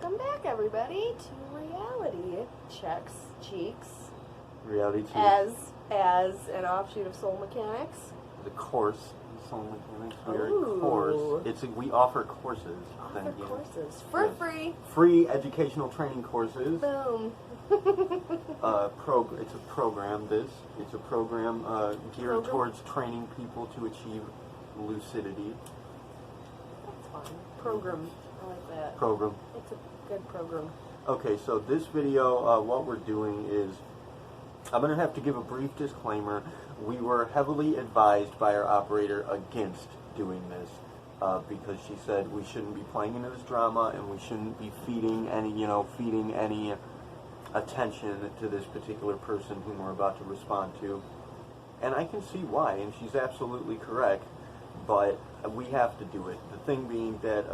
Welcome back, everybody, to Reality Checks Cheeks. Reality Cheeks. As an offshoot of Soul Mechanics. The course, Soul Mechanics. We are a course. We offer courses. Courses for free. Free educational training courses. Boom. It's a program. It's a program geared towards training people to achieve lucidity. That's fun. Program. I like that. Program. It's a good program. Okay, so this video, what we're doing is, I'm going to have to give a brief disclaimer. We were heavily advised by our operator against doing this because she said we shouldn't be playing into this drama and we shouldn't be feeding any attention to this particular person whom we're about to respond to. And I can see why, and she's absolutely correct, but we have to do it. The thing being that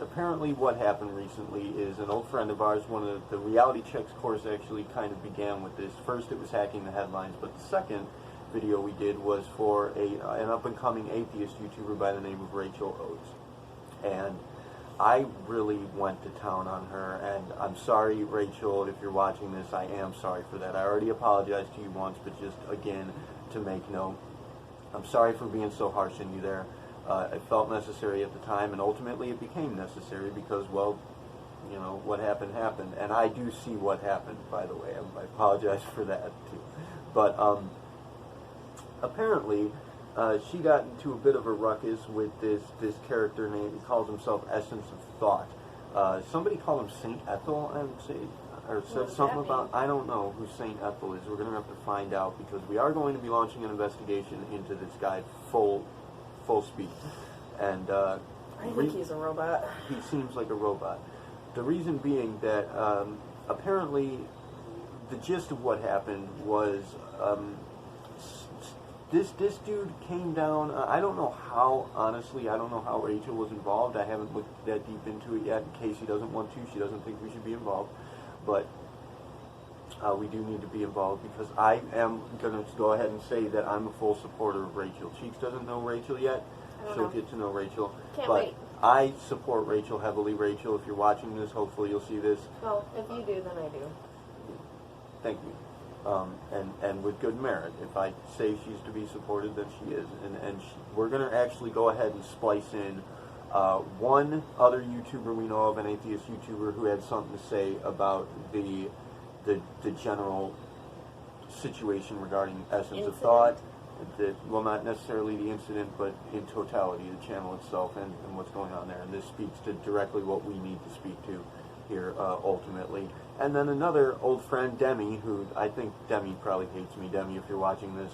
apparently what happened recently is an old friend of ours, one of the Reality Checks course actually kind of began with this. First it was hacking the headlines, but the second video we did was for an up-and-coming atheist YouTuber by the name of Rachel Oates. And I really went to town on her, and I'm sorry, Rachel, if you're watching this, I am sorry for that. I already apologized to you once, but just again, to make note, I'm sorry for being so harsh on you there. It felt necessary at the time, and ultimately it became necessary because, well, you know, what happened happened. And I do see what happened, by the way. I apologize for that, too. But apparently, she got into a bit of a ruckus with this character named, he calls himself Essence of Thought. Somebody called him Saint Ethel, I would say, or said something about, I don't know who Saint Ethel is. We're going to have to find out because we are going to be launching an investigation into this guy full speed. And I think he's a robot. He seems like a robot. The reason being that apparently the gist of what happened was this dude came down. I don't know how, honestly, I don't know how Rachel was involved. I haven't looked that deep into it yet. In case he doesn't want to, she doesn't think we should be involved. But we do need to be involved because I am going to go ahead and say that I'm a full supporter of Rachel. Cheeks doesn't know Rachel yet. She'll get to know Rachel. Can't but wait. I support Rachel heavily. Rachel, if you're watching this, hopefully you'll see this. Well, if you do, then I do. Thank you. And with good merit. If I say she's to be supported, then she is. And we're going to actually go ahead and splice in one other YouTuber we know of, an atheist YouTuber, who had something to say about the general situation regarding Essence of Thought. Well, not necessarily the incident, but in totality, the channel itself and what's going on there. And this speaks to directly what we need to speak to here, ultimately. And then another old friend, Demi, who I think Demi probably hates me. Demi, if you're watching this,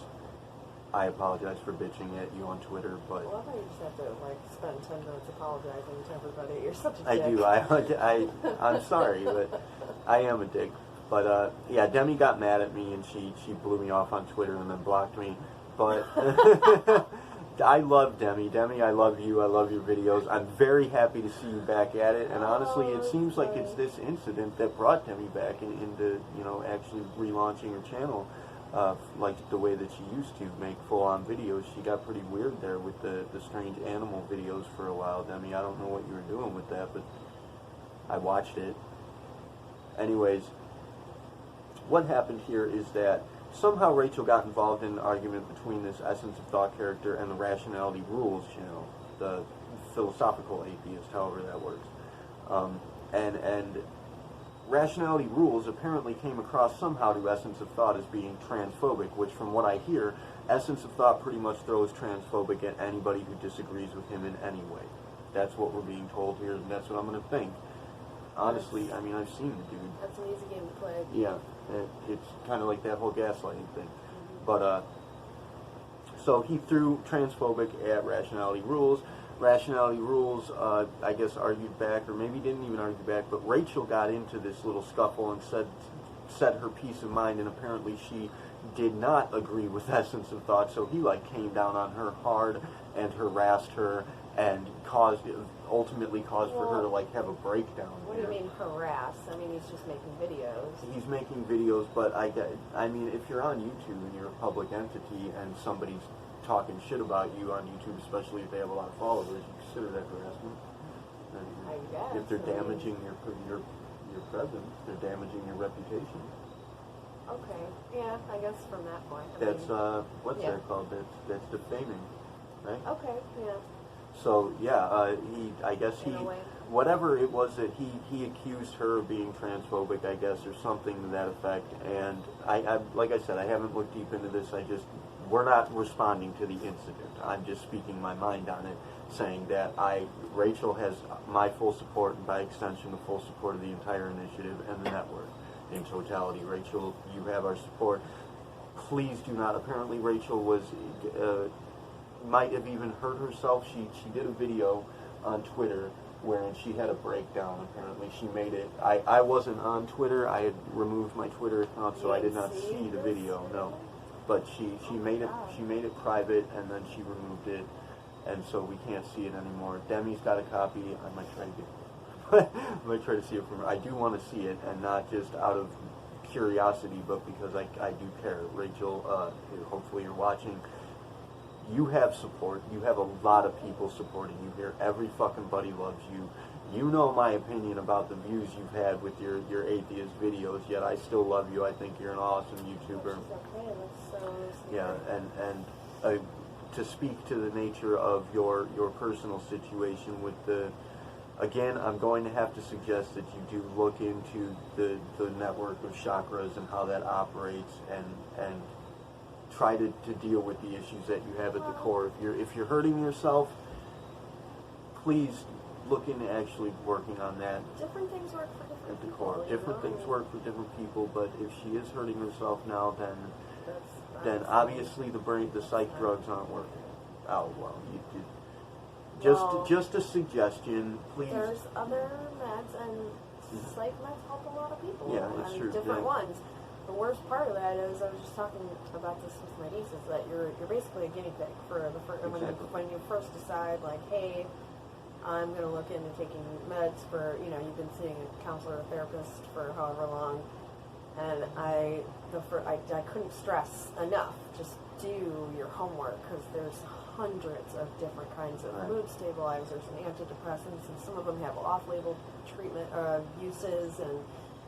I apologize for bitching at you on Twitter, but... Well, I thought you just have to, spend 10 minutes apologizing to everybody. You're such a dick. I do. I'm sorry, but I am a dick. But, yeah, Demi got mad at me, and she blew me off on Twitter and then blocked me. But I love Demi. Demi, I love you. I love your videos. I'm very happy to see you back at it. And honestly, it seems like it's this incident that brought Demi back into, actually relaunching her channel like the way that she used to make full-on videos. She got pretty weird there with the strange animal videos for a while, Demi. I don't know what you were doing with that, but I watched it. Anyways, what happened here is that somehow Rachel got involved in an argument between this Essence of Thought character and the Rationality Rules channel, the philosophical atheist, however that works. And Rationality Rules apparently came across somehow to Essence of Thought as being transphobic, which from what I hear, Essence of Thought pretty much throws transphobic at anybody who disagrees with him in any way. That's what we're being told here, and that's what I'm going to think. Honestly, I mean, I've seen the dude. That's an easy game to play. Yeah, it's kind of like that whole gaslighting thing. But, so he threw transphobic at Rationality Rules. Rationality Rules, I guess, argued back, or maybe didn't even argue back, but Rachel got into this little scuffle and said her peace of mind, and apparently she did not agree with Essence of Thought, so he, came down on her hard and harassed her and ultimately caused for her to, have a breakdown. What do you mean harass? I mean, he's just making videos. He's making videos, but I mean, if you're on YouTube and you're a public entity and somebody's talking shit about you on YouTube, especially if they have a lot of followers, you consider that harassment. I guess. If they're damaging your your presence. They're damaging your reputation. Okay. Yeah, I guess from that point. That's what's that called? That's defaming, right? Okay. Yeah. So yeah, I guess In a way. whatever it was that he accused her of being transphobic, I guess, or something to that effect. And I like I said, I haven't looked deep into this. We're not responding to the incident. I'm just speaking my mind on it, saying that Rachel has my full support, and by extension, the full support of the entire initiative and the network in totality. Rachel, you have our support. Please do not. Apparently, Rachel was might have even hurt herself. She did a video on Twitter wherein she had a breakdown. Apparently, she made it. I wasn't on Twitter. I had removed my Twitter account, so I did not see the video. No. But she made it private, and then she removed it, and so we can't see it anymore. Demi's got a copy. I might try to see it from her. I do want to see it, and not just out of curiosity, but because I do care. Rachel, hopefully you're watching. You have support. You have a lot of people supporting you here. Every fucking buddy loves you. You know my opinion about the views you've had with your atheist videos, yet I still love you. I think you're an awesome YouTuber. Okay, that's so yeah, and to speak to the nature of your personal situation with again, I'm going to have to suggest that you do look into the network of chakras and how that operates, and try to deal with the issues that you have at the core. If you're hurting yourself, please look into actually working on that. Different things work for different at the people. core. Different things work for different people, but if she is hurting herself now, then obviously the psych drugs aren't working. Oh well, just a suggestion, please. There's other meds, and psych meds help a lot of people. Yeah, it's true. Different ones. The worst part of that is, I was just talking about this with my niece, is that you're basically a guinea pig for the first, when you first decide, like, hey, I'm going to look into taking meds for, you've been seeing a counselor or therapist for however long, and I couldn't stress enough, just do your homework, because there's hundreds of different kinds of mood stabilizers and antidepressants, and some of them have off-label treatment uses, and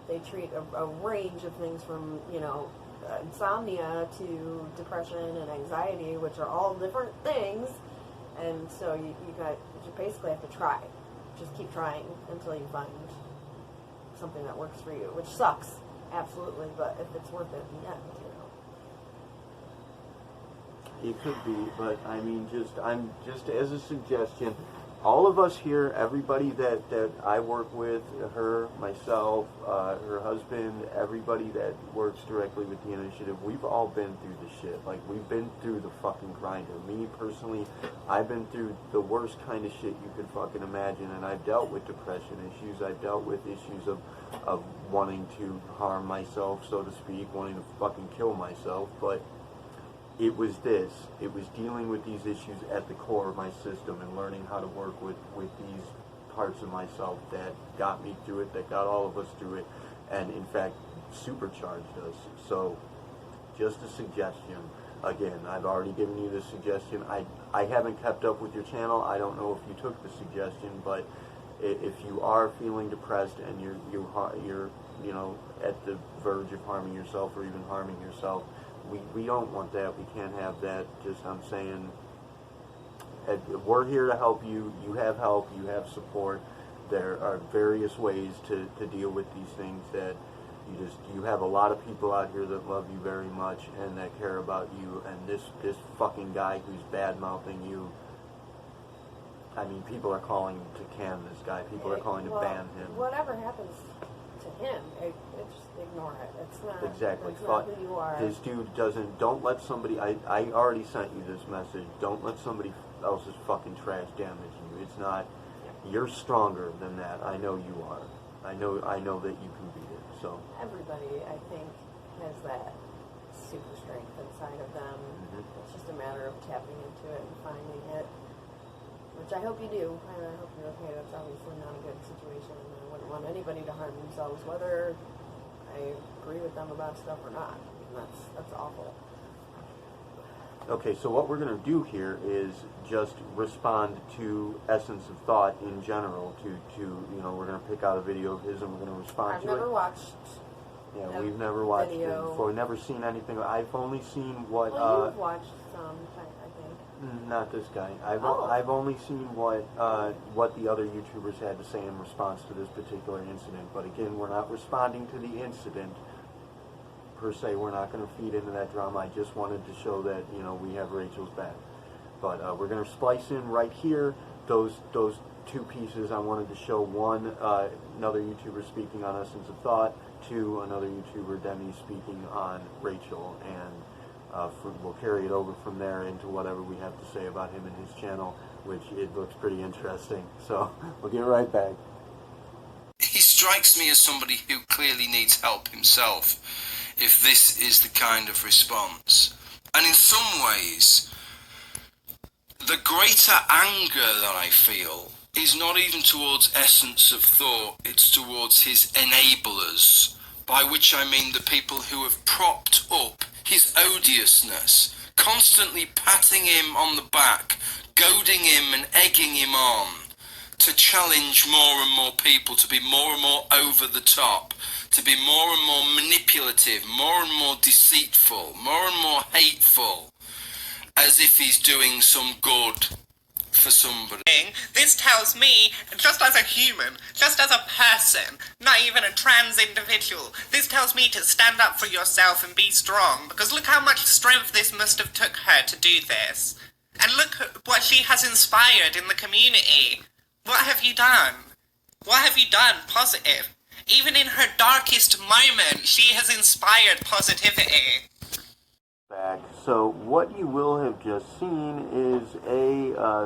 they treat a range of things from, insomnia to depression and anxiety, which are all different things. And so you basically have to try. Just keep trying until you find something that works for you, which sucks, absolutely, but if it's worth it in the end, It could be, but I mean, just as a suggestion, all of us here, everybody that I work with, her, myself, her husband, everybody that works directly with the initiative, we've all been through the shit. Like, we've been through the fucking grinder. Me, personally, I've been through the worst kind of shit you could fucking imagine, and I've dealt with depression issues. I've dealt with issues of wanting to harm myself, so to speak, wanting to fucking kill myself, but it was dealing with these issues at the core of my system and learning how to work with these parts of myself that got me through it, that got all of us through it, and in fact supercharged us. So just a suggestion. Again, I've already given you the suggestion. I haven't kept up with your channel. I don't know if you took the suggestion, but if you are feeling depressed and you're at the verge of harming yourself or even harming yourself, we don't want that. We can't have that. Just, I'm saying, we're here to help you. You have help. You have support. There are various ways to deal with these things that you have a lot of people out here that love you very much and that care about you. And this fucking guy who's bad-mouthing you, I mean, people are calling to can this guy. People are calling to ban him. Whatever happens to him, just ignore it. It's not exactly. That's not who you are. This dude don't let somebody, I already sent you this message, don't let somebody else's fucking trash damage you. It's not, you're stronger than that. I know you are. I know that you can beat it. So everybody, I think, has that super strength inside of them. It's just a matter of tapping into it and finding it, which I hope you do. I hope you're okay. That's obviously not a good situation. I wouldn't want anybody to harm themselves, whether I agree with them about stuff or not. And that's awful. Okay, so what we're going to do here is just respond to Essence of Thought in general. We're going to pick out a video of his and we're going to respond to it. I've never watched. Yeah, we've never watched video. it before. We've never seen anything. I've only seen what. Well, you've watched some, I think. Not this guy. I've only seen what the other YouTubers had to say in response to this particular incident. But again, we're not responding to the incident per se. We're not going to feed into that drama. I just wanted to show that we have Rachel's back. But we're going to splice in right here those two pieces. I wanted to show one, another YouTuber speaking on Essence of Thought, two, another YouTuber, Demi, speaking on Rachel, and we'll carry it over from there into whatever we have to say about him and his channel, which it looks pretty interesting. So we'll get right back. He strikes me as somebody who clearly needs help himself, if this is the kind of response. And in some ways, the greater anger that I feel is not even towards Essence of Thought, it's towards his enablers, by which I mean the people who have propped up his odiousness, constantly patting him on the back, goading him and egging him on to challenge more and more people, to be more and more over the top, to be more and more manipulative, more and more deceitful, more and more hateful, as if he's doing some good for somebody. This tells me, just as a human, just as a person, not even a trans individual, this tells me to stand up for yourself and be strong, because look how much strength this must have took her to do this. And look what she has inspired in the community. What have you done? What have you done positive? Even in her darkest moment, she has inspired positivity. Back. So what you will have just seen is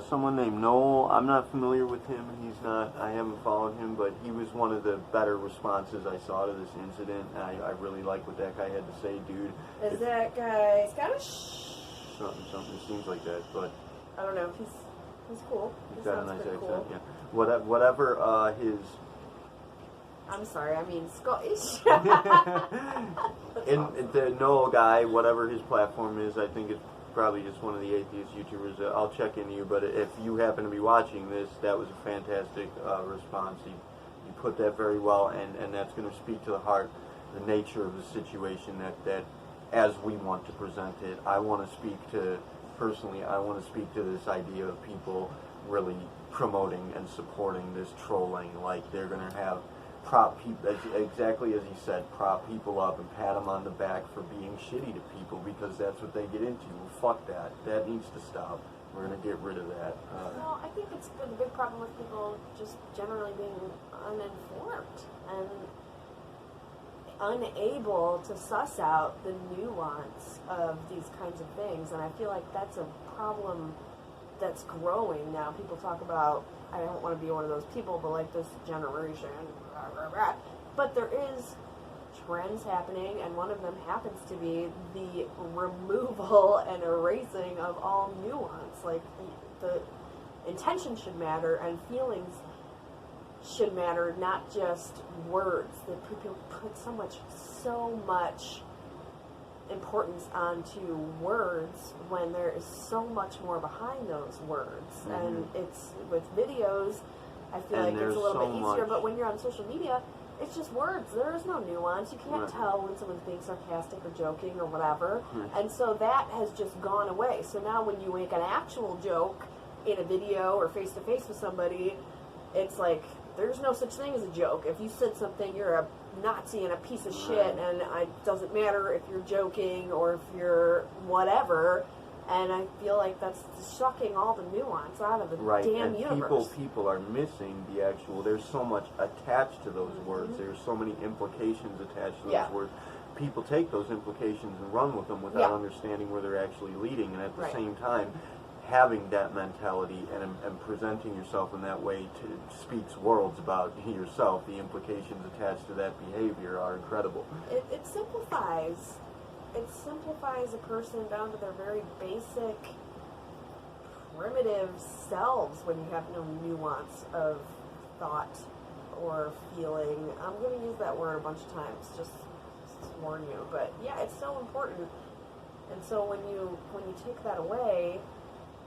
someone named Noel. I'm not familiar with him. I haven't followed him, but he was one of the better responses I saw to this incident. I really like what that guy had to say, dude. Is that guy Scottish? Something seems like that, but I don't know. He's cool. he's got a nice accent. Cool. Yeah. Whatever his. I'm sorry, I mean Scottish. And the Noel guy, whatever his platform is, I think it's probably just one of the atheist YouTubers. I'll check into you, but if you happen to be watching this, that was a fantastic response. You put that very well, and that's going to speak to the heart, the nature of the situation that as we want to present it. I want to speak to this idea of people really promoting and supporting this trolling. Like they're going to have prop people, exactly as he said, prop people up and pat them on the back for being shitty to people because that's what they get into. Well, fuck that. That needs to stop. We're going to get rid of that. Well, I think it's a big problem with people just generally being uninformed and unable to suss out the nuance of these kinds of things. And I feel like that's a problem that's growing now. People talk about, I don't want to be one of those people, but like this generation, rah, rah, rah. But there is trends happening, and one of them happens to be the removal and erasing of all nuance. Like the intention should matter and feelings should matter, not just words. That people put so much importance onto words when there is so much more behind those words. Mm-hmm. And it's with videos, I feel like it's a little bit easier, but when you're on social media, it's just words. There is no nuance. You can't tell when someone's being sarcastic or joking or whatever. And so that has just gone away. So now when you make an actual joke in a video or face-to-face with somebody, it's like, there's no such thing as a joke. If you said something, you're a Nazi and a piece of shit, and it doesn't matter if you're joking or if you're whatever. And I feel like that's sucking all the nuance out of the damn universe. People are missing the actual. There's so much attached to those words. There's so many implications attached to those words. People take those implications and run with them without understanding where they're actually leading. And at the same time, having that mentality and presenting yourself in that way speaks worlds about yourself. The implications attached to that behavior are incredible. It simplifies. It simplifies a person down to their very basic, primitive selves when you have no nuance of thought or feeling. I'm going to use that word a bunch of times, just to warn you. But yeah, it's so important And so when you take that away,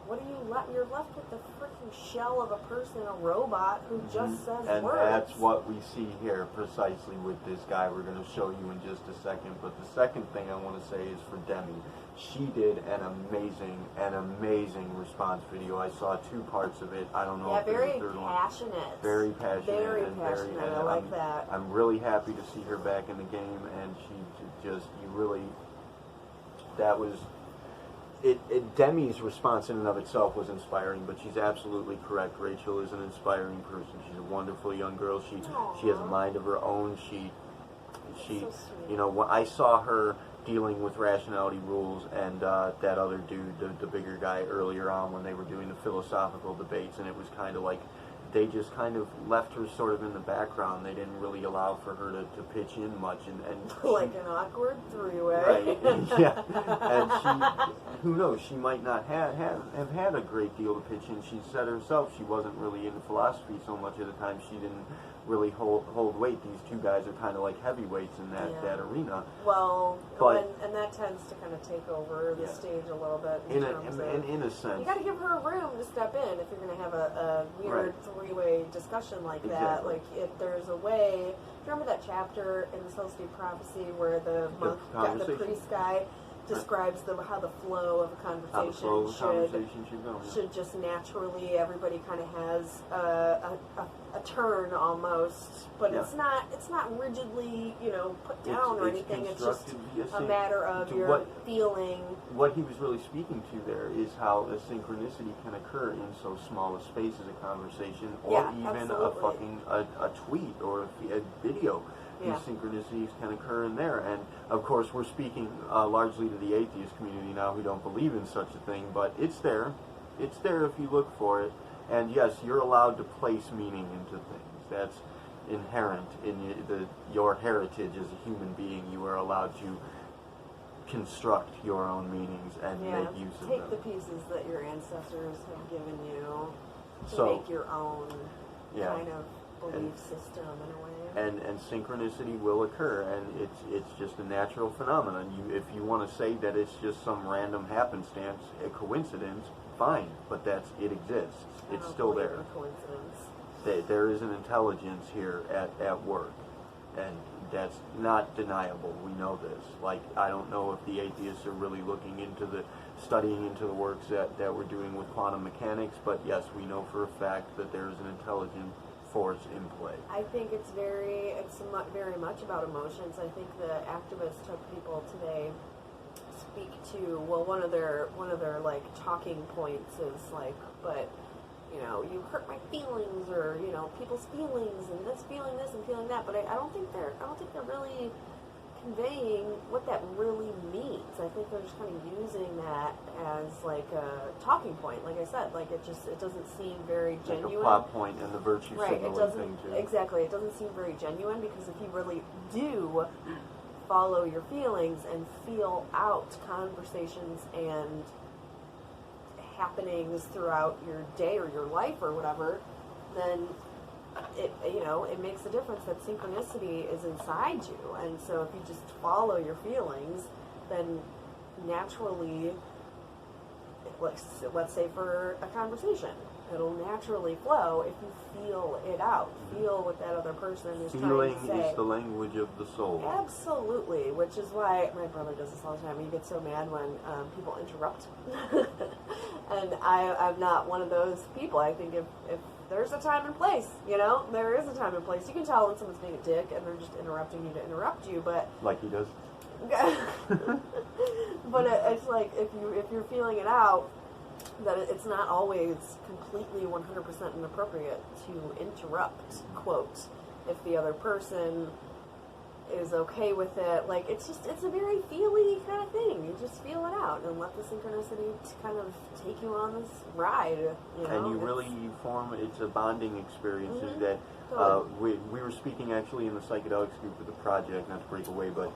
what are you left? You're left with the freaking shell of a person, a robot who just says and words. And that's what we see here precisely with this guy we're going to show you in just a second. But the second thing I want to say is for Demi. She did an amazing response video. I saw 2 parts of it. I don't know if there's a third one. Very passionate. Very passionate. I like that. I'm really happy to see her back in the game, and she just, that was... Demi's response in and of itself was inspiring, but she's absolutely correct. Rachel is an inspiring person. She's a wonderful young girl. She has a mind of her own. She so when I saw her dealing with rationality rules and that other dude, the bigger guy, earlier on when they were doing the philosophical debates, and it was kind of like they just kind of left her sort of in the background. They didn't really allow for her to pitch in much, and like an awkward three-way. Right, yeah. And she, who knows, she might not have had a great deal to pitch in. She said herself she wasn't really into philosophy so much of the time. She didn't really hold weight. These 2 guys are kind of like heavyweights in that arena. Well, but, and that tends to kind of take over the stage a little bit. In a sense. You got to give her room to step in if you're going to have a weird three-way discussion like that. Exactly. Like, if there's a way... Remember that chapter in the Celestial Prophecy where the monk, the priest guy, describes how the flow of a conversation should just naturally, everybody kind of has a turn almost, but it's not rigidly put down or anything. It's just a matter of your feeling. What he was really speaking to there is how a synchronicity can occur in so small a space as a conversation, or even a tweet or a video. These synchronicities can occur in there, and of course we're speaking largely to the atheist community now who don't believe in such a thing, but it's there. It's there if you look for it, and yes, you're allowed to place meaning into things. That's inherent in your heritage as a human being. You are allowed to construct your own meanings and make use of them. Take the pieces that your ancestors have given you to make your own kind of belief system in a way. And synchronicity will occur, and it's just a natural phenomenon. If you want to say that it's just some random happenstance, a coincidence, fine, but it exists. It's still there. Coincidence. There is an intelligence here at work, and that's not deniable. We know this. Like, I don't know if the atheists are really studying into the works that we're doing with quantum mechanics, but yes, we know for a fact that there is an intelligent force in play. I think it's very much about emotions. I think the activists took people today speak to one of their like talking points is like, but you hurt my feelings, or people's feelings, and this feeling this and feeling that. But I don't think they're really conveying what that really means. I think they're just kind of using that as like a talking point. Like I said, like it doesn't seem very genuine. Like a plot point and the virtue signaling thing too. Exactly. It doesn't seem very genuine, because if you really do follow your feelings and feel out conversations and happenings throughout your day or your life or whatever, then it makes a difference that synchronicity is inside you. And so if you just follow your feelings, then naturally, let's say for a conversation, it'll naturally flow if you feel it out. Feel what that other person is trying to say. Feeling is the language of the soul. Absolutely, which is why my brother does this all the time. He gets so mad when people interrupt. And I'm not one of those people. I think if there's a time and place, there is a time and place. You can tell when someone's being a dick and they're just interrupting you to interrupt you, but... Like he does. But it's like, if you're feeling it out, that it's not always completely 100% inappropriate to interrupt, quote, if the other person is okay with it. Like, it's a very feely kind of thing. You just feel it out and let the synchronicity kind of take you on this ride, And you form, it's a bonding experience. Mm-hmm. That we were speaking actually in the psychedelics group of the project, not to break away, but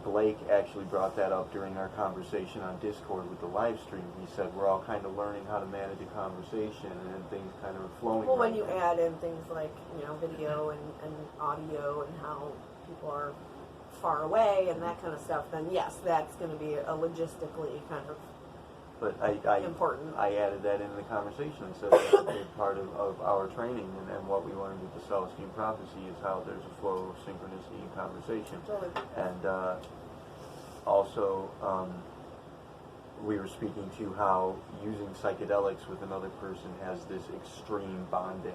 Blake actually brought that up during our conversation on Discord with the live stream. He said we're all kind of learning how to manage a conversation, and things kind of flowing. Well, when you add in things like video and audio and how people are far away and that kind of stuff, then yes, that's going to be a logistically kind of But I important. I added that into the conversation and said that's a big part of our training and what we learned with the Celestine prophecy is how there's a flow of synchronicity in conversation. Totally. And also, we were speaking to how using psychedelics with another person has this extreme bonding.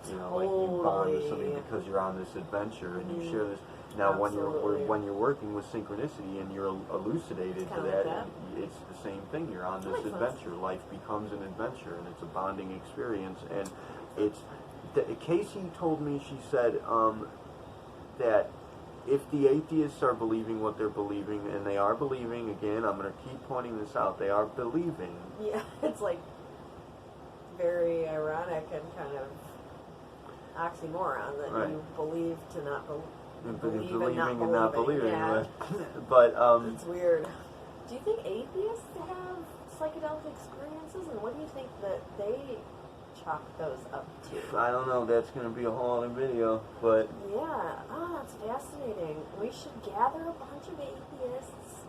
You know, like you bond with somebody because you're on this adventure and you share this. Now, when you're working with synchronicity and you're elucidated to that, it's the same thing. You're on this adventure. Life becomes an adventure, and it's a bonding experience. And it's Casey told me, she said that if the atheists are believing what they're believing, and they are believing, again, I'm going to keep pointing this out, they are believing. Yeah, it's like very ironic and kind of oxymoron that you believe to not believe believing and not believing. Yeah. But it's weird. Do you think atheists have psychedelic experiences, and what do you think that they chalk those up to? I don't know. That's going to be a whole other video. But yeah, that's fascinating. We should gather a bunch of atheists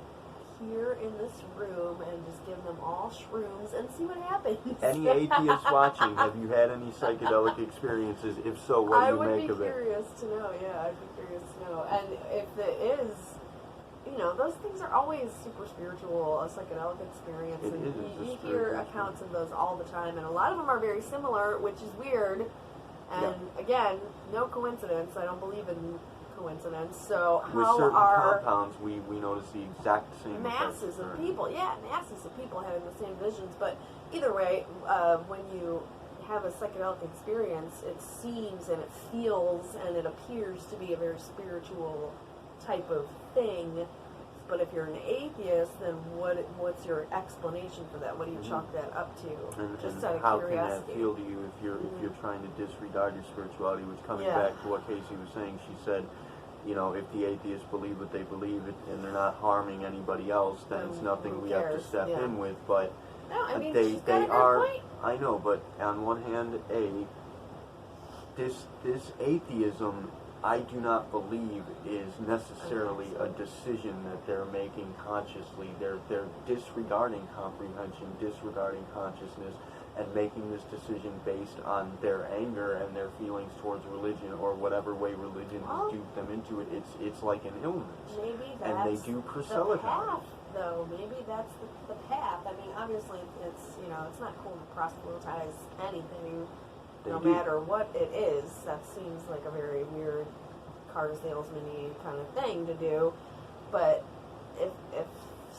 here in this room and just give them all shrooms and see what happens. Any atheists watching, have you had any psychedelic experiences? If so, what do you make of it? I would be curious to know. Yeah, I'd be curious to know. And if it is, you know, those things are always super spiritual, a psychedelic experience, It and is you hear accounts of those all the time, and a lot of them are very similar, which is weird. And again, no coincidence. I don't believe in coincidence. So with how certain are compounds, we notice the exact same masses of people? Yeah, masses of people having the same visions. But either way, when you have a psychedelic experience, it seems and it feels and it appears to be a very spiritual type of thing. But if you're an atheist, then what's your explanation for that? What do you chalk that up to? And out of how curiosity. can that feel to you if you're trying to disregard your spirituality? Which, coming back to what Casey was saying, she said, you know, if the atheists believe what they believe and they're not harming anybody else, then it's nothing we have to step in with. But no, I mean, they got a are. good point. I know, but on one hand, this atheism, I do not believe is necessarily a decision that they're making consciously. They're disregarding comprehension, disregarding consciousness, and making this decision based on their anger and their feelings towards religion, or whatever way religion has duped them into it. It's like an illness. Maybe that's and they do proselytize. the path, though. Maybe that's the path. I mean, obviously, it's it's not cool to proselytize anything, no matter what it is. That seems like a very weird car salesman-y kind of thing to do. But if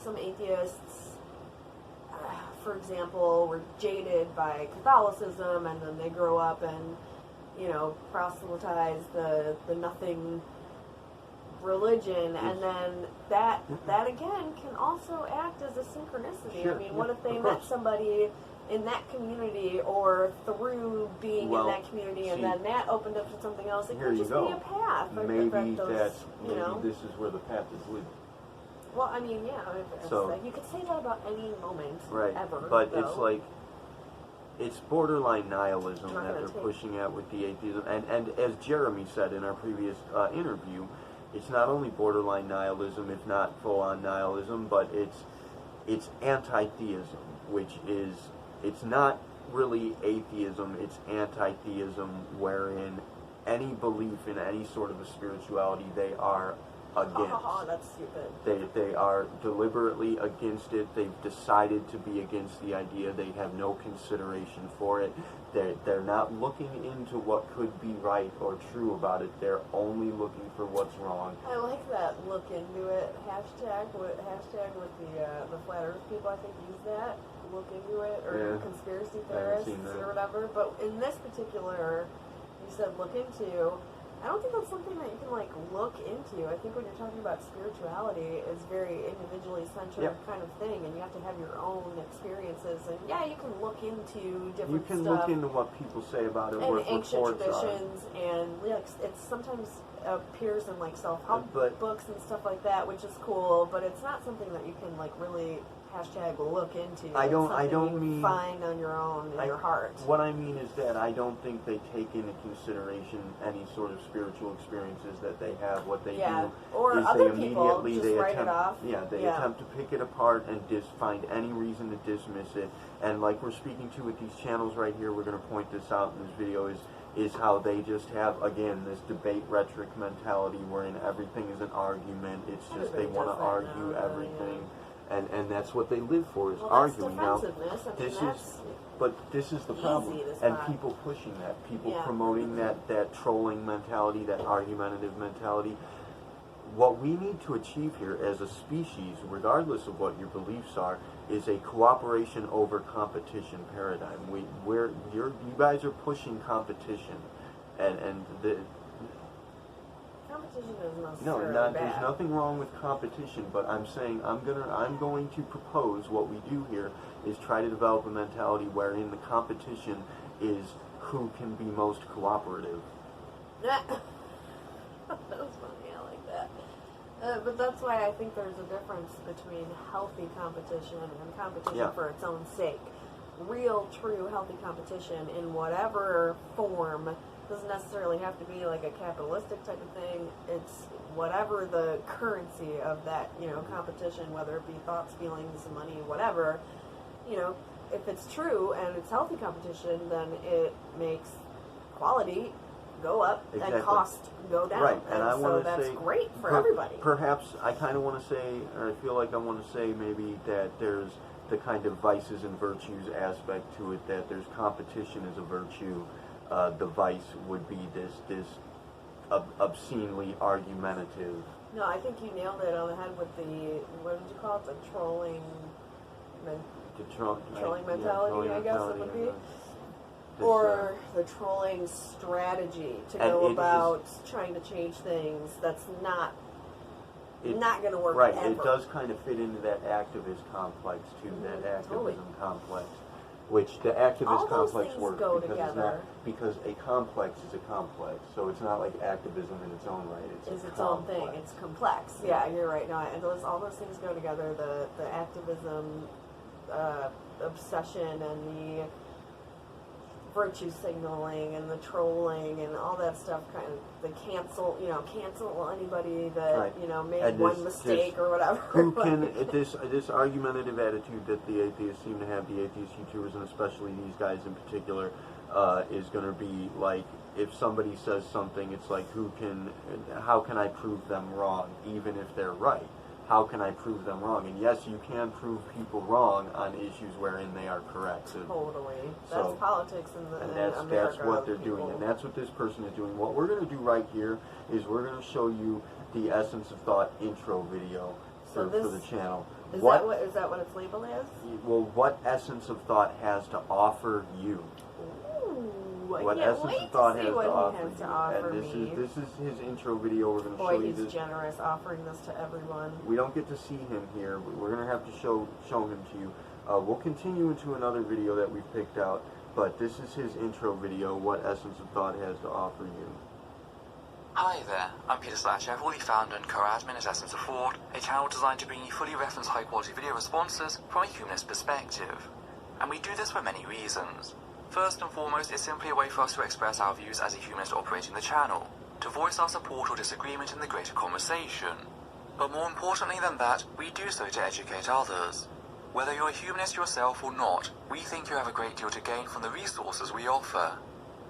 some atheists, for example, were jaded by Catholicism, and then they grow up and, proselytize the nothing religion, and then that again can also act as a synchronicity. Sure, I mean, what if they met somebody in that community, or through being in that community, and then that opened up to something else? It could just be a path. Maybe this is where the path is leading. Well, I mean, so you could say that about any moment ever. But it's like, it's borderline nihilism that they're pushing at with the atheism. And as Jeremy said in our previous interview, it's not only borderline nihilism, if not full-on nihilism, but it's anti-theism, which is, it's not really atheism, it's anti-theism, wherein any belief in any sort of a spirituality they are against. Oh, that's stupid. They are deliberately against it. They've decided to be against the idea. They have no consideration for it. They're not looking into what could be right or true about it. They're only looking for what's wrong. I like that look into it hashtag with the flat earth people. I think use that look into it, or conspiracy theorists or whatever. But in this particular, you said look into. I don't think that's something that you can look into. I think when you're talking about spirituality, it's very individually centered kind of thing, and you have to have your own experiences. And you can look into different stuff. You can look into what people say about it, and what ancient reports traditions, and it sometimes appears in self-help books and stuff like that, which is cool. But it's not something that you can really hashtag look into. I don't you mean find on your own in your heart. What I mean is that I don't think they take into consideration any sort of spiritual experiences that they have. What they do or is other they people immediately just write it off. they attempt to pick it apart and find any reason to dismiss it. And like we're speaking to with these channels right here, we're going to point this out in this video, is how they just have, again, this debate rhetoric mentality wherein everything is an argument. It's just they want to argue everything. And that's what they live for, is arguing. Now, this is the problem. And people pushing that, people promoting that trolling mentality, that argumentative mentality. What we need to achieve here as a species, regardless of what your beliefs are, is a cooperation over competition paradigm. You guys are pushing competition, and the competition is necessarily bad. There's nothing wrong with competition, but I'm saying I'm going to propose what we do here is try to develop a mentality wherein the competition is who can be most cooperative. That was funny. I like that. But that's why I think there's a difference between healthy competition and competition for its own sake. Real, true, healthy competition in whatever form doesn't necessarily have to be like a capitalistic type of thing. It's whatever the currency of that, competition, whether it be thoughts, feelings, money, whatever. If it's true and it's healthy competition, then it makes quality go up and cost go down. Right, and I so want to that's say, great for everybody. Perhaps I kind of want to say, or I feel like I want to say maybe that there's the kind of vices and virtues aspect to it, that there's competition as a virtue. The vice would be this obscenely argumentative. No, I think you nailed it on the head with the, what did you call it, the trolling mentality, I guess it would be. Or the trolling strategy to go about trying to change things that's not going to work right, ever. it does kind of fit into that activist complex, too, that activism complex. Which the activist complex works because a complex is a complex, so it's not like activism in its own right. It's its own thing. It's complex. Yeah, you're right. No, and all those things go together. The activism obsession and the virtue signaling and the trolling and all that stuff, kind of the cancel anybody that made one mistake or whatever. Who can this argumentative attitude that the atheists seem to have, the atheist YouTubers, and especially these guys in particular, is going to be like, if somebody says something, it's like, how can I prove them wrong, even if they're right? How can I prove them wrong? And yes, you can prove people wrong on issues wherein they are correct. Totally. That's politics in America. That's what they're doing, and that's what this person is doing. What we're going to do right here is we're going to show you the Essence of Thought intro video for the channel. Is that what it's labeled as? Well, what Essence of Thought has to offer you. What Essence of Thought has to offer you. And this is his intro video. We're going to show you this. He's generous, offering this to everyone. We don't get to see him here. We're going to have to show him to you. We'll continue into another video that we've picked out, but this is his intro video, what Essence of Thought has to offer you. Hi there, I'm Peter Slatcher, the founder and co-admin at Essence of Thought, a channel designed to bring you fully referenced high-quality video responses from a humanist perspective. And we do this for many reasons. First and foremost, it's simply a way for us to express our views as a humanist operating the channel, to voice our support or disagreement in the greater conversation. But more importantly than that, we do so to educate others. Whether you're a humanist yourself or not, we think you have a great deal to gain from the resources we offer.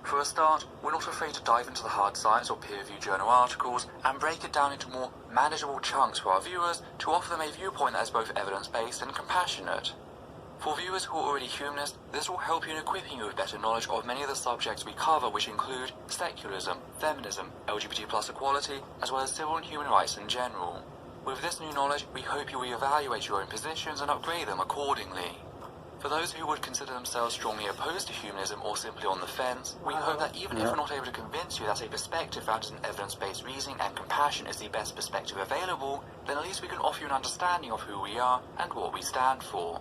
For a start, we're not afraid to dive into the hard science or peer-reviewed journal articles and break it down into more manageable chunks for our viewers to offer them a viewpoint that is both evidence-based and compassionate. For viewers who are already humanist, this will help you in equipping you with better knowledge of many of the subjects we cover, which include secularism, feminism, LGBT+ equality, as well as civil and human rights in general. With this new knowledge, we hope you will evaluate your own positions and upgrade them accordingly. For those who would consider themselves strongly opposed to humanism or simply on the fence, we hope that even if we're not able to convince you that a perspective founded in evidence-based reasoning and compassion is the best perspective available, then at least we can offer you an understanding of who we are and what we stand for.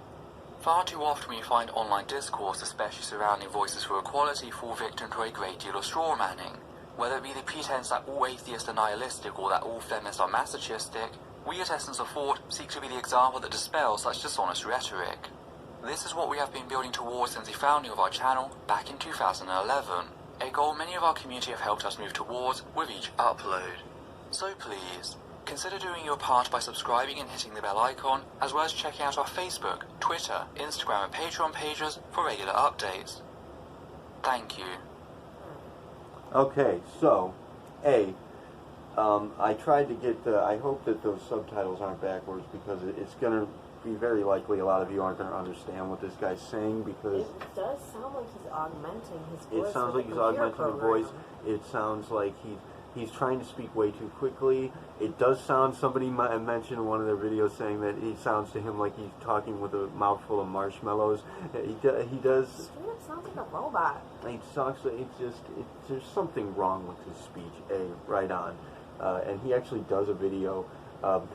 Far too often we find online discourse, especially surrounding voices for equality, fall victim to a great deal of straw-manning. Whether it be the pretense that all atheists are nihilistic or that all feminists are masochistic, We at Essence of Thought seek to be the example that dispels such dishonest rhetoric. This is what we have been building towards since the founding of our channel back in 2011, a goal many of our community have helped us move towards with each upload. So please, consider doing your part by subscribing and hitting the bell icon, as well as checking out our Facebook, Twitter, Instagram and Patreon pages for regular updates. Thank you. Okay, so, I tried to get I hope that those subtitles aren't backwards, because it's going to be very likely a lot of you aren't going to understand what this guy's saying, because It does sound like he's augmenting his voice. it sounds like he's augmenting the voice. It sounds like he's trying to speak way too quickly. It does sound, somebody mentioned in one of their videos saying that he sounds to him like he's talking with a mouthful of marshmallows. He does. Straight up sounds like a robot. It sucks. There's something wrong with his speech. Right on. And he actually does a video,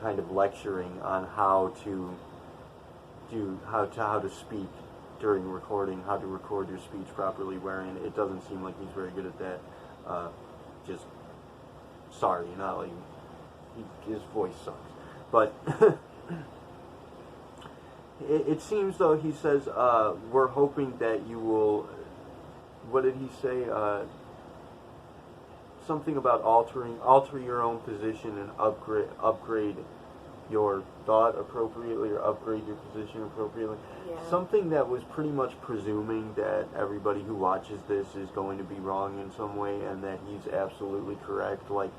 kind of lecturing on how to speak during recording, how to record your speech properly. Wherein it doesn't seem like he's very good at that. Just sorry, not like his voice sucks, but it seems though he says we're hoping that you will. What did he say? Something about alter your own position and upgrade your thought appropriately, or upgrade your position appropriately. Yeah. Something that was pretty much presuming that everybody who watches this is going to be wrong in some way, and that he's absolutely correct. Like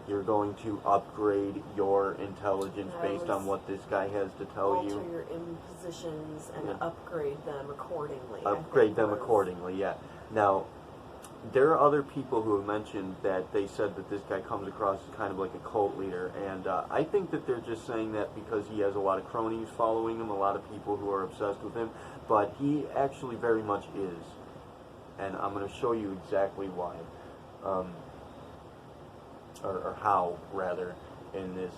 you're going to upgrade your intelligence based on what this guy has to tell you. Alter your impositions and upgrade them accordingly. Upgrade them accordingly, yeah. Now, there are other people who have mentioned that they said that this guy comes across as kind of like a cult leader, and I think that they're just saying that because he has a lot of cronies following him, a lot of people who are obsessed with him, but he actually very much is, and I'm going to show you exactly why, or how, rather, in this.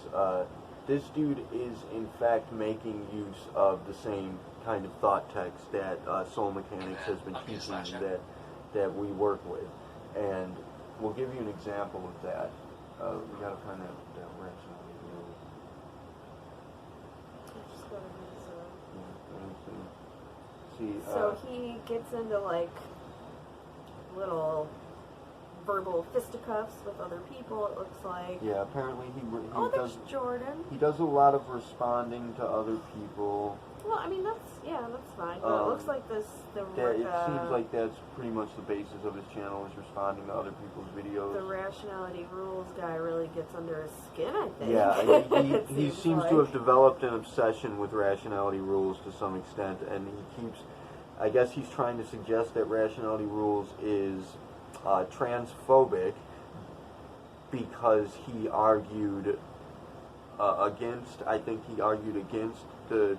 This dude is, in fact, making use of the same kind of thought text that Soul Mechanics has been teaching that we work with, and we'll give you an example of that. We gotta find that rationality rule. Just go to his, See, so he gets into like little verbal fisticuffs with other people. It looks like. yeah, apparently he There's does. Jordan. He does a lot of responding to other people. Well, I mean that's fine. But it looks like It seems like that's pretty much the basis of his channel, is responding to other people's videos. the rationality rules guy really gets under his skin, I think. Yeah, he It seems like. to have developed an obsession with rationality rules to some extent, and he keeps. I guess he's trying to suggest that rationality rules is transphobic because he argued against. I think he argued against the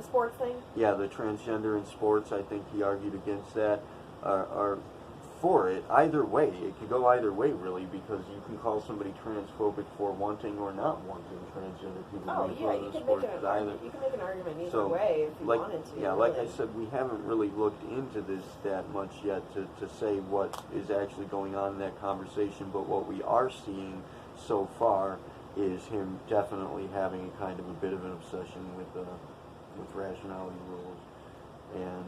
sports thing? Yeah, the transgender in sports. I think he argued against that, or for it. Either way, it could go either way, really, because you can call somebody transphobic for wanting or not wanting transgender people. Oh to be yeah, part of you the can sport, make an 'cause argument. You can make an argument either So, way if you like, wanted to. yeah, really. like I said, we haven't really looked into this that much yet to say what is actually going on in that conversation. But what we are seeing so far is him definitely having a kind of a bit of an obsession with rationality rules. And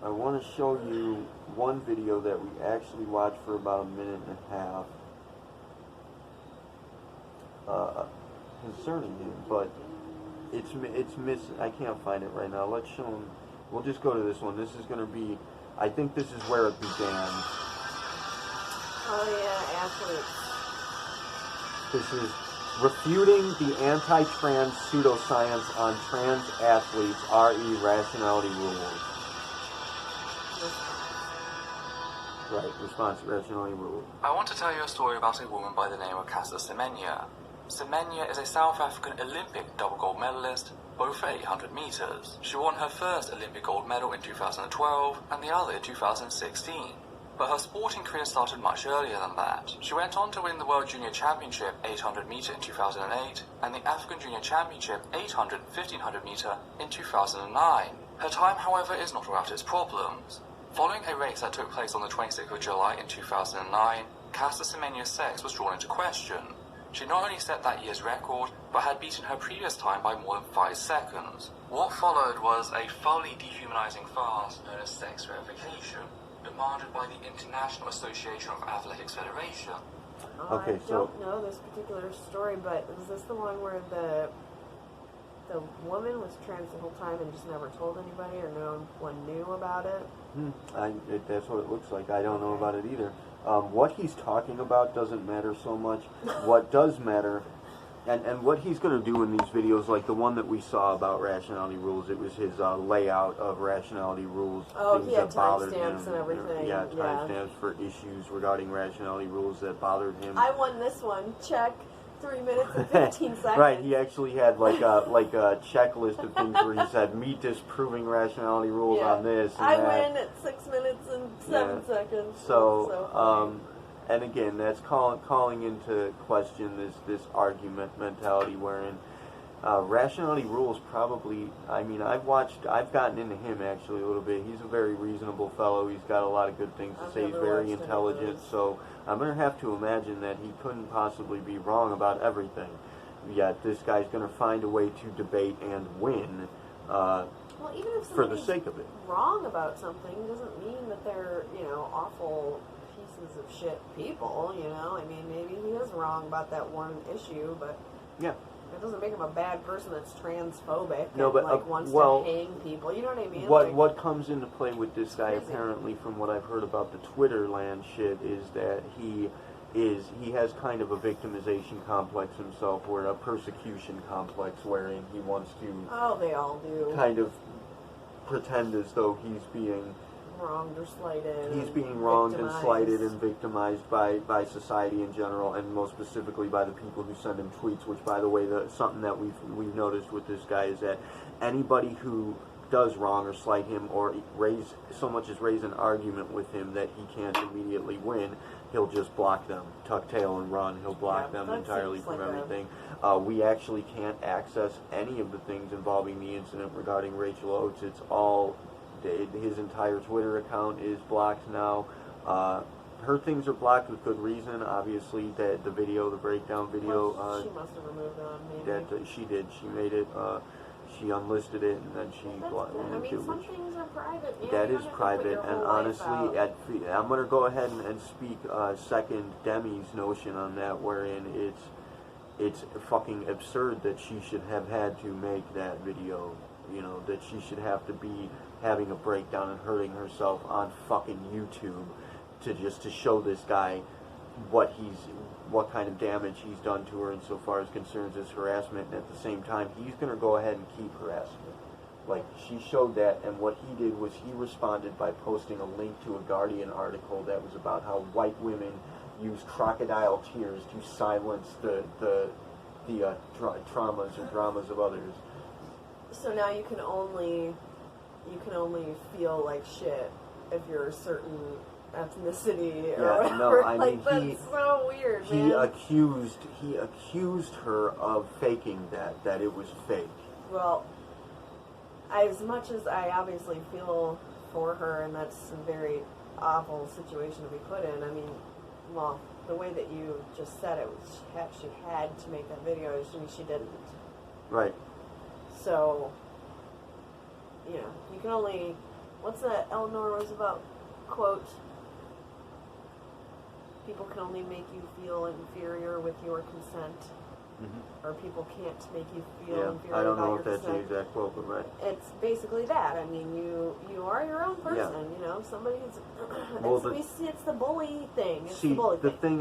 I want to show you one video that we actually watched for about a minute and a half concerning him, but it's missing. I can't find it right now. Let's show him. We'll just go to this one. This is going to be. I think this is where it began. Oh yeah, athletes. This is refuting the anti-trans pseudoscience on trans athletes, RE rationality rules. Right, response to rationality rules. I want to tell you a story about a woman by the name of Caster Semenya. Semenya is a South African Olympic double gold medalist, both for 800 meters. She won her first Olympic gold medal in 2012 and the other in 2016. But her sporting career started much earlier than that. She went on to win the World Junior Championship 800 meter in 2008 and the African Junior Championship 800 1500 meter in 2009. Her time, however, is not without its problems. Following a race that took place on the 26th of July in 2009, Caster Semenya's sex was drawn into question. She not only set that year's record, but had beaten her previous time by more than 5 seconds. What followed was a thoroughly dehumanizing farce known as sex verification, demanded by the International Association of Athletics Federation. Okay, I don't know this particular story, but is this the one where the woman was trans the whole time and just never told anybody, or no one knew about it? That's what it looks like. I don't know about it either. What he's talking about doesn't matter so much. What does matter, and what he's going to do in these videos, like the one that we saw about rationality rules, it was his layout of rationality rules. Oh, things he had that bothered timestamps him, and everything. Yeah, timestamps for issues regarding rationality rules that bothered him. I won this one. Check. 3 minutes and 15 seconds. Right, he actually had like a checklist of things where he said, meet disproving rationality rules on this and I that. win at 6 minutes and 7 seconds. So and again, that's calling into question this argument mentality wherein rationality rules probably, I mean, I've gotten into him actually a little bit. He's a very reasonable fellow. He's got a lot of good things to say. He's very intelligent. So I'm going to have to imagine that he couldn't possibly be wrong about everything. Yet this guy's going to find a way to debate and win even if for the sake of it. Wrong about something doesn't mean that they're, awful pieces of shit people, I mean, maybe he is wrong about that one issue, but yeah. It doesn't make him a bad person that's transphobic no, but, and wants to hang people. You know what I mean? What comes into play with this guy, crazy. apparently, from what I've heard about the Twitter land shit, is that he has kind of a victimization complex himself, or a persecution complex, wherein he wants to they all do. kind of pretend as though he's being wronged or slighted. He's being wronged and slighted and victimized by society in general, and most specifically by the people who send him tweets. Which, by the way, something that we've noticed with this guy is that anybody who does wrong or slight him, or raise an argument with him that he can't immediately win, he'll just block them, tuck tail and run. He'll block them entirely from everything. We actually can't access any of the things involving the incident regarding Rachel Oates. It's all. His entire Twitter account is blocked now. Her things are blocked with good reason. Obviously, the breakdown video. She must have removed it on maybe. That she did. She made it. She unlisted it, and then she blocked it. I mean, some things are private. That is private, and honestly, I'm going to go ahead and speak second Demi's notion on that, wherein it's fucking absurd that she should have had to make that video. That she should have to be having a breakdown and hurting herself on fucking YouTube to show this guy what kind of damage he's done to her insofar as concerns his harassment, and at the same time he's going to go ahead and keep harassing her. Like, she showed that, and what he did was he responded by posting a link to a Guardian article that was about how white women use crocodile tears to silence the traumas or dramas of others. So now you can only feel like shit if you're a certain ethnicity or whatever. I mean, that's so weird, he man. He accused her of faking that it was fake. Well, as much as I obviously feel for her, and that's a very awful situation to be put in, I mean, well, the way that you just said it, she had to make that video, she didn't. Right. So, you can only, what's that Eleanor Roosevelt quote? People can only make you feel inferior with your consent. Mm-hmm. Or people can't make you feel inferior I don't know if that's the exact quote, but right. It's basically that. I mean, you are your own person, somebody's, it's the bully thing. It's the bully thing. The thing